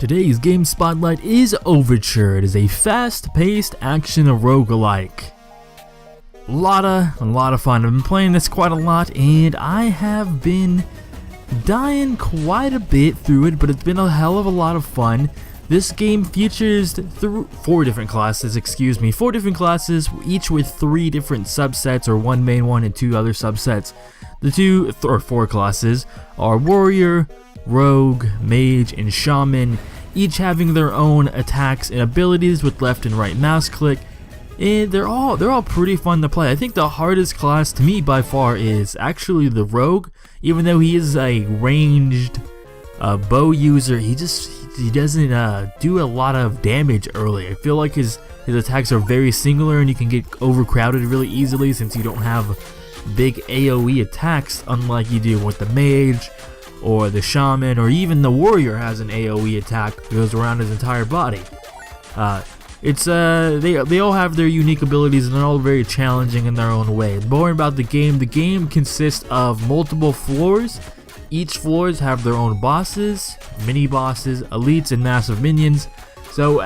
Today's game spotlight is Overture. It is a fast-paced action roguelike. A lot of fun. I've been playing this quite a lot, and I have been dying quite a bit through it, but it's been a hell of a lot of fun. This game features four different classes, each with 3 different subsets, or one main one and 2 other subsets. The 4 classes are Warrior, Rogue, Mage, and Shaman, each having their own attacks and abilities with left and right mouse click, and they're all pretty fun to play. I think the hardest class to me by far is actually the Rogue. Even though he is a ranged bow user, he doesn't do a lot of damage early. I feel like his attacks are very singular, and you can get overcrowded really easily since you don't have big AoE attacks, unlike you do with the Mage or the Shaman, or even the Warrior has an AoE attack that goes around his entire body. They all have their unique abilities, and they're all very challenging in their own way. More about the game consists of multiple floors. Each floors have their own bosses, mini bosses, elites, and massive minions. So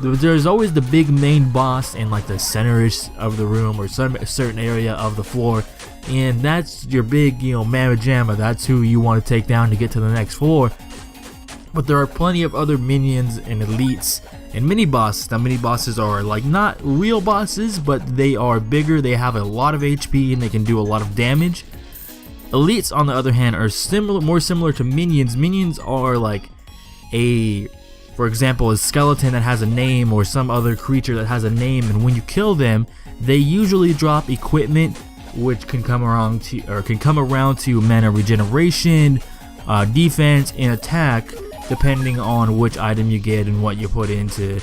there's always the big main boss in like the center of the room or some certain area of the floor, and that's your big, mamma jamma. That's who you want to take down to get to the next floor. But there are plenty of other minions and elites and mini bosses. Now, mini bosses are like not real bosses, but they are bigger. They have a lot of HP and they can do a lot of damage. Elites, on the other hand, are more similar to minions. Minions are like for example, a skeleton that has a name, or some other creature that has a name, and when you kill them, they usually drop equipment, which can come around to mana regeneration, defense, and attack, depending on which item you get and what you put into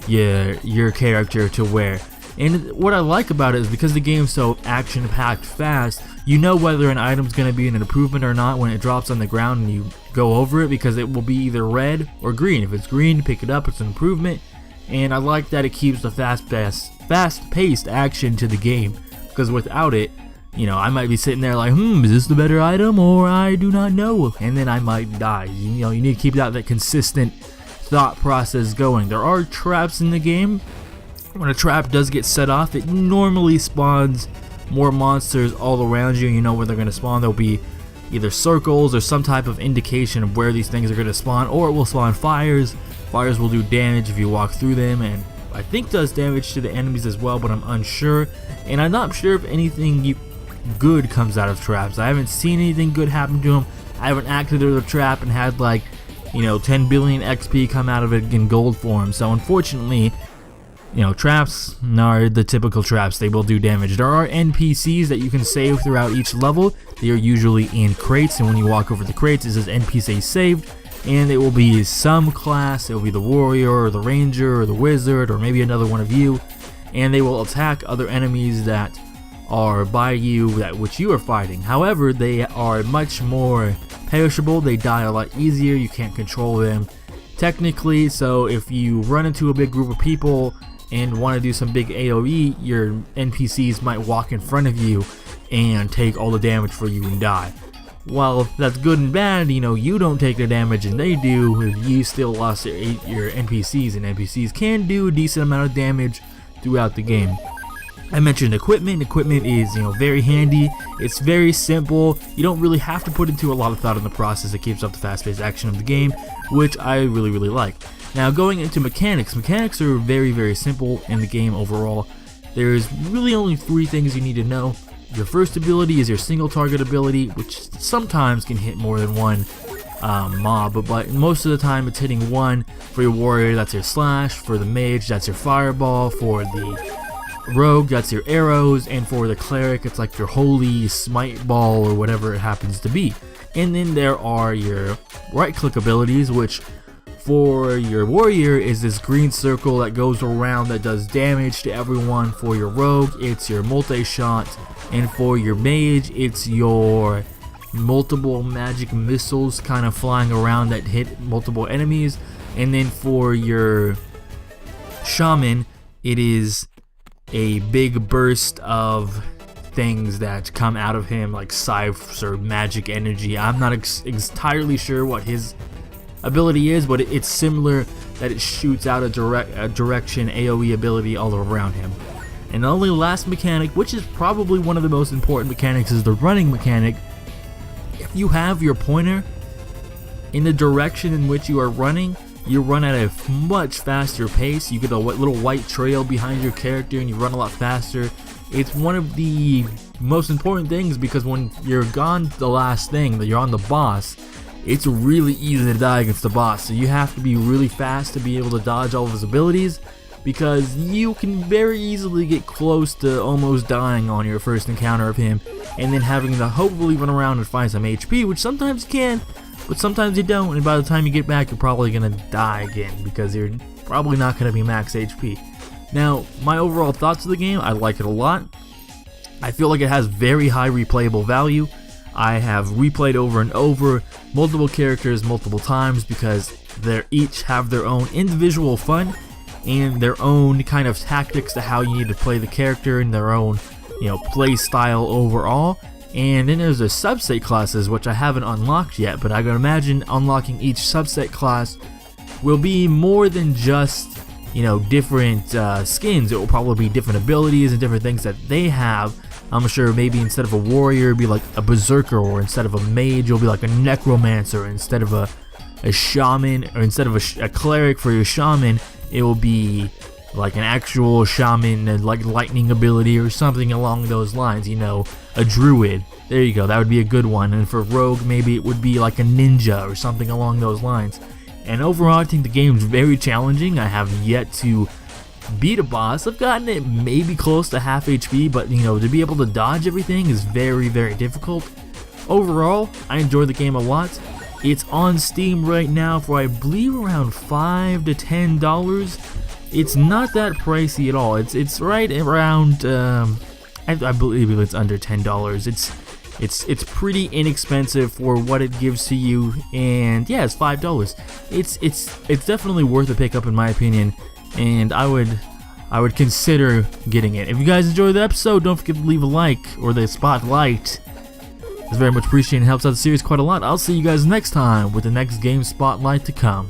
your character to wear. And what I like about it is because the game's so action-packed fast, you know whether an item's going to be an improvement or not when it drops on the ground and you go over it, because it will be either red or green. If it's green, pick it up, it's an improvement. And I like that it keeps the fast-paced action to the game, because without it, I might be sitting there like, is this the better item, or I do not know, and then I might die. You need to keep that consistent thought process going. There are traps in the game. When a trap does get set off, it normally spawns more monsters all around you. You know where they're going to spawn. There'll be either circles or some type of indication of where these things are going to spawn, or it will spawn fires. Fires will do damage if you walk through them, and I think does damage to the enemies as well, but I'm unsure. And I'm not sure if anything good comes out of traps. I haven't seen anything good happen to them. I haven't activated a trap and had 10 billion XP come out of it in gold form. So unfortunately, traps are the typical traps. They will do damage. There are NPCs that you can save throughout each level. They are usually in crates, and when you walk over the crates, it says NPC saved, and it will be some class. It will be the Warrior or the Ranger or the Wizard or maybe another one of you, and they will attack other enemies that are by you, which you are fighting. However, they are much more perishable. They die a lot easier. You can't control them technically, so if you run into a big group of people and want to do some big AoE, your NPCs might walk in front of you and take all the damage for you and die. While that's good and bad, you don't take the damage and they do, you still lost your NPCs, and NPCs can do a decent amount of damage throughout the game. I mentioned equipment. Equipment is, very handy. It's very simple. You don't really have to put into a lot of thought in the process. It keeps up the fast-paced action of the game, which I really, really like. Now, going into mechanics. Mechanics are very, very simple in the game overall. There's really only 3 things you need to know. Your first ability is your single target ability, which sometimes can hit more than one mob, but most of the time it's hitting one. For your Warrior, that's your slash. For the Mage, that's your fireball. For the Rogue, that's your arrows, and for the Cleric, it's like your holy smite ball or whatever it happens to be. And then there are your right click abilities, which for your Warrior is this green circle that goes around that does damage to everyone. For your Rogue, it's your multi-shot, and for your Mage, it's your multiple magic missiles kind of flying around that hit multiple enemies. And then for your Shaman, it is a big burst of things that come out of him, like scythes or magic energy. I'm not entirely sure what his ability is, but it's similar that it shoots out a direction AoE ability all around him. And the only last mechanic, which is probably one of the most important mechanics, is the running mechanic. If you have your pointer in the direction in which you are running, you run at a much faster pace. You get a little white trail behind your character and you run a lot faster. It's one of the most important things, because when you're gone the last thing, that you're on the boss, it's really easy to die against the boss. So you have to be really fast to be able to dodge all of his abilities, because you can very easily get close to almost dying on your first encounter of him, and then having to hopefully run around and find some HP, which sometimes you can, but sometimes you don't, and by the time you get back, you're probably gonna die again, because you're probably not gonna be max HP. Now, my overall thoughts of the game, I like it a lot. I feel like it has very high replayable value. I have replayed over and over multiple characters multiple times, because they each have their own individual fun and their own kind of tactics to how you need to play the character, and their own, play style overall. And then there's the subset classes, which I haven't unlocked yet, but I can imagine unlocking each subset class will be more than just, different skins. It will probably be different abilities and different things that they have. I'm sure maybe instead of a warrior, it'll be like a berserker, or instead of a mage, it'll be like a necromancer, instead of a shaman, or instead of a cleric for your shaman, it will be like an actual shaman, like lightning ability or something along those lines, a druid. There you go, that would be a good one. And for rogue, maybe it would be like a ninja or something along those lines. And overall, I think the game's very challenging. I have yet to beat a boss. I've gotten it maybe close to half HP, but to be able to dodge everything is very, very difficult. Overall, I enjoy the game a lot. It's on Steam right now for, I believe, around $5 to $10. It's not that pricey at all. It's right around I believe it's under $10. It's pretty inexpensive for what it gives to you, and yeah, it's $5. It's definitely worth a pickup in my opinion, and I would consider getting it. If you guys enjoyed the episode, don't forget to leave a like, or the spotlight. It's very much appreciated and helps out the series quite a lot. I'll see you guys next time with the next game spotlight to come.